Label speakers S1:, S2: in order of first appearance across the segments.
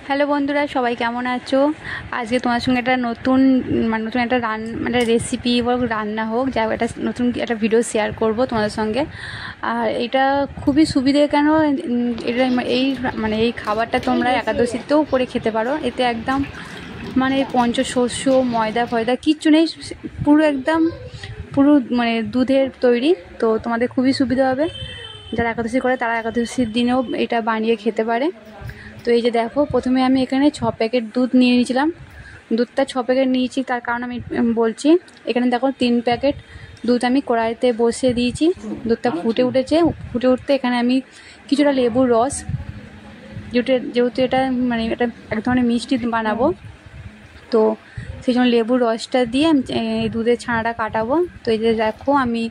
S1: Hello বন্ধুরা, সবাই কেমন আছো? আজকে তোমার সঙ্গে একটা নতুন একটা রেসিপি হোক, রান্না হোক, যা একটা নতুন একটা ভিডিও শেয়ার করব তোমাদের সঙ্গে। আর এটা খুবই সুবিধে কেন, এটা এই খাবারটা তোমরা একাদশীতেও করে খেতে পারো। এতে একদম পঞ্চশস্য, ময়দা ফয়দা কিচ্ছু নেই, পুরো দুধের তৈরি। তো তোমাদের খুবই সুবিধা হবে। যারা একাদশী করে তারা একাদশীর দিনেও এটা বানিয়ে খেতে পারে। তো এই যে দেখো, প্রথমে আমি এখানে 6 প্যাকেট দুধ নিয়ে নিয়েছিলাম। দুধটা 6 প্যাকেট নিয়েছি, তার কারণ আমি বলছি। এখানে দেখো 3 প্যাকেট দুধ আমি কড়াইতে বসিয়ে দিয়েছি। দুধটা ফুটে উঠতে এখানে আমি কিছুটা লেবুর রস, যেহেতু এটা এটা এক ধরনের মিষ্টি বানাবো, তো সেই জন্য লেবুর রসটা দিয়ে আমি এই দুধের ছানাটা কাটাবো। তো এই যে দেখো, আমি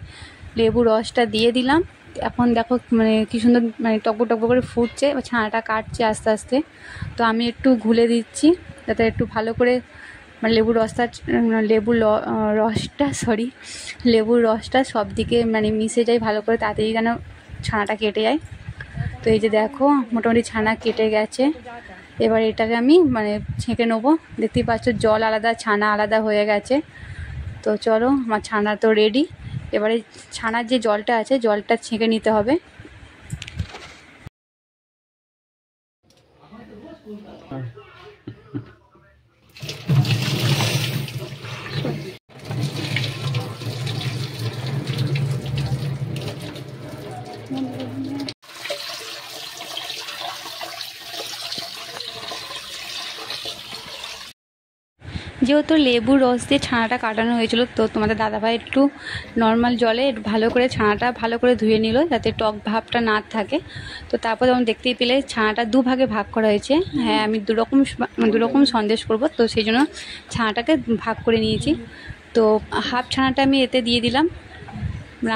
S1: লেবুর রসটা দিয়ে দিলাম। এখন দেখো কি সুন্দর টকবক টকবক করে ফুটছে, ছানাটা কাটছে আস্তে আস্তে। তো আমি একটু ঘুলে দিচ্ছি যাতে একটু ভালো করে লেবুর রসটা সব দিকে মিশে যায় ভালো করে, তাড়াতাড়ি যেন ছানাটা কেটে যায়। তো এই যে দেখো, মোটামুটি ছানা কেটে গেছে। এবার এটাকে আমি ছেঁকে নেবো। দেখতেই পাচ্ছ, জল আলাদা, ছানা আলাদা হয়ে গেছে। তো চলো, আমার ছানা তো রেডি। এবারে ছানার যে জলটা আছে, জলটা ছেঁকে নিতে হবে। যেহেতু লেবুর রস দিয়ে ছানাটা কাটানো হয়েছিল, তো তোমাদের দাদাভাই একটু নর্মাল জলে ভালো করে ছানাটা ভালো করে ধুয়ে নিল, যাতে টক ভাবটা না থাকে। তো তারপর যেমন দেখতেই পেলে, ছানাটা দুভাগে ভাগ করা হয়েছে। হ্যাঁ, আমি দুরকম সন্দেশ করব, তো সেই জন্য ছানাটাকে ভাগ করে নিয়েছি। তো হাফ ছানাটা আমি এতে দিয়ে দিলাম।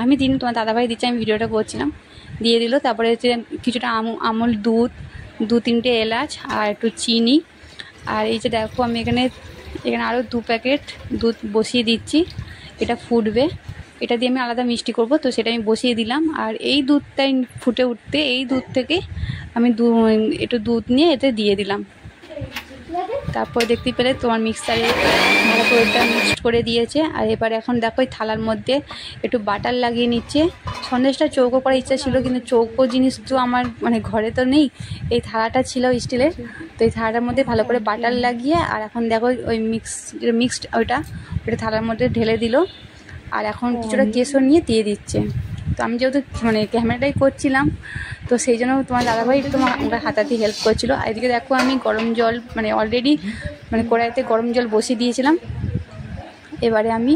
S1: আমি দিন তোমার দাদাভাই দিচ্ছে, আমি ভিডিওটা করছিলাম, দিয়ে দিল। তারপরে হচ্ছে কিছুটা আমুল দুধ, 2-3টে এলাচ আর একটু চিনি। আর এই যে দেখো, আমি এখানে আরও 2 প্যাকেট দুধ বসিয়ে দিচ্ছি। এটা ফুটবে, এটা দিয়ে আমি আলাদা মিষ্টি করব, তো সেটা আমি বসিয়ে দিলাম। আর এই দুধটাই ফুটে উঠতে, এই দুধ থেকে আমি একটু দুধ নিয়ে এতে দিয়ে দিলাম। তারপর দেখতে পেলে তোমার মিক্সারে ভালো করে এটা মিক্সড করে দিয়েছে। আর এবার এখন দেখো, এই থালার মধ্যে একটু বাটার লাগিয়ে নিচ্ছে। সন্দেশটা চৌকো করার ইচ্ছা ছিল, কিন্তু চৌকো জিনিস তো আমার ঘরে তো নেই। এই থালাটা ছিল স্টিলের, তো এই থালাটার মধ্যে ভালো করে বাটার লাগিয়ে, আর এখন দেখো ওই মিক্সড ওইটা থালার মধ্যে ঢেলে দিল। আর এখন কিছুটা কেশর নিয়ে দিয়ে দিচ্ছে। তো আমি যেহেতু ক্যামেরাটাই করছিলাম, তো সেই জন্য তোমার দাদাভাই আমাকে হাতাতে হেল্প করছিল। আর এদিকে দেখো, আমি গরম জল অলরেডি কড়াইতে গরম জল বসিয়ে দিয়েছিলাম। এবারে আমি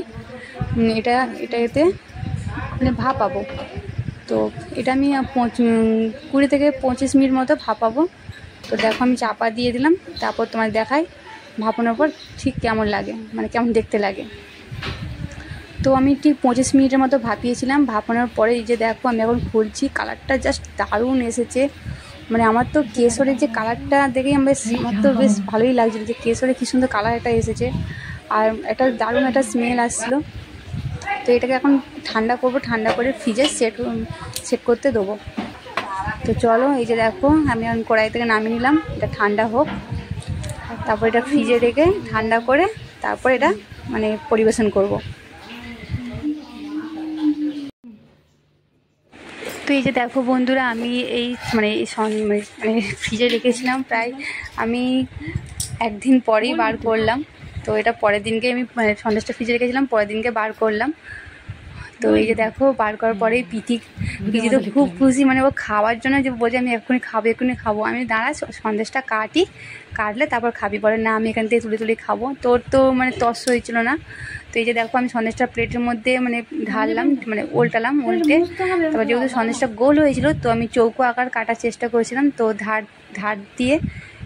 S1: এতে ভাপাবো। তো এটা আমি 20 থেকে 25 মিনিট মতো ভাপাবো। তো দেখো, আমি চাপা দিয়ে দিলাম। তারপর তোমার দেখাই ভাপানোর পর ঠিক কেমন লাগে, কেমন দেখতে লাগে। তো আমি ঠিক 25 মিনিটের মতো ভাপিয়েছিলাম। ভাপানোর পরে এই যে দেখো, আমি এখন খুলছি। কালারটা জাস্ট দারুণ এসেছে। আমার তো কেশরের যে কালারটা দেখেই আমার তো বেশ ভালোই লাগছিল, যে কেশরের কী সুন্দর কালার একটা এসেছে, আর একটা দারুণ একটা স্মেল আসছিলো। তো এটাকে এখন ঠান্ডা করব, ঠান্ডা করে ফ্রিজে সেট করতে দেবো। তো চলো, এই যে দেখো, আমি এখন কড়াই থেকে নামিয়ে নিলাম। এটা ঠান্ডা হোক, তারপর এটা ফ্রিজে রেখে ঠান্ডা করে তারপর এটা পরিবেশন করব। তো এই যে দেখো বন্ধুরা, আমি এই ফ্রিজে রেখেছিলাম প্রায়, আমি 1 দিন পরেই বার করলাম। তো এটা পরের দিনকে আমি সন্দেশটা ফ্রিজে রেখেছিলাম, পরের দিনকে বার করলাম। তো এই যে দেখো, বার করার পরেই পিঠি তো খুব খুশি, ও খাওয়ার জন্য যে বলছে আমি এক্ষুনি খাবো। আমি দাঁড়া, সন্দেশটা কাটলে তারপর খাবি। বলে না, আমি এখান থেকে তুলে খাবো। তোর তো তস হয়েছিল না। তো এই যে দেখো, আমি সন্দেশটা প্লেটের মধ্যে ঢাললাম, উল্টে। তারপর যেহেতু সন্দেশটা গোল হয়েছিল, তো আমি চৌকো আকার কাটার চেষ্টা করেছিলাম, তো ধার দিয়ে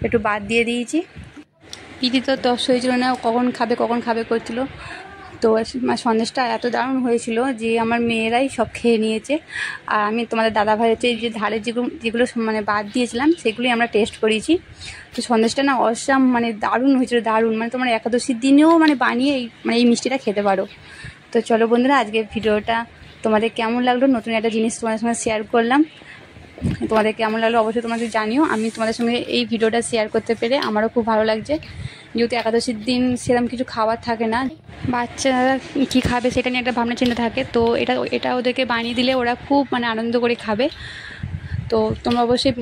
S1: একটু বাদ দিয়ে দিয়েছি। পিঠি তো তস হয়েছিল না, কখন খাবে করছিল। তো সন্দেশটা এত দারুণ হয়েছিল যে আমার মেয়েরাই সব খেয়ে নিয়েছে। আর আমি তোমাদের দাদাভাই হচ্ছে যে ধারে যেগুলো বাদ দিয়েছিলাম, সেগুলোই আমরা টেস্ট করেছি। তো সন্দেশটা না অসাম, দারুণ হয়েছিল, দারুণ। তোমরা একাদশীর দিনেও বানিয়ে এই মিষ্টিটা খেতে পারো। তো চলো বন্ধুরা, আজকের ভিডিওটা তোমাদের কেমন লাগলো, নতুন একটা জিনিস তোমাদের সঙ্গে শেয়ার করলাম। তোমাদের কেমন লাগলো অবশ্যই তোমাদের জানিও। আমি তোমাদের সঙ্গে এই ভিডিওটা শেয়ার করতে পেরে আমারও খুব ভালো লাগছে, যেহেতু একাদশীর দিন সেরকম কিছু খাবার থাকে না, বাচ্চারা কী খাবে সেটা নিয়ে একটা ভাবনা চিন্তা থাকে। তো এটা ওদেরকে বানিয়ে দিলে ওরা খুব মানে আনন্দ করে খাবে। তো তোমরা অবশ্যই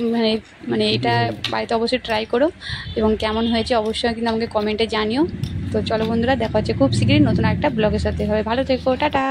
S1: মানে এটা বাড়িতে অবশ্যই ট্রাই করো, এবং কেমন হয়েছে অবশ্যই কিন্তু আমাকে কমেন্টে জানিও। তো চলো বন্ধুরা, দেখা হচ্ছে খুব শীঘ্রই নতুন একটা ব্লগের সাথে। হবে ভালো থেকো, টাটা।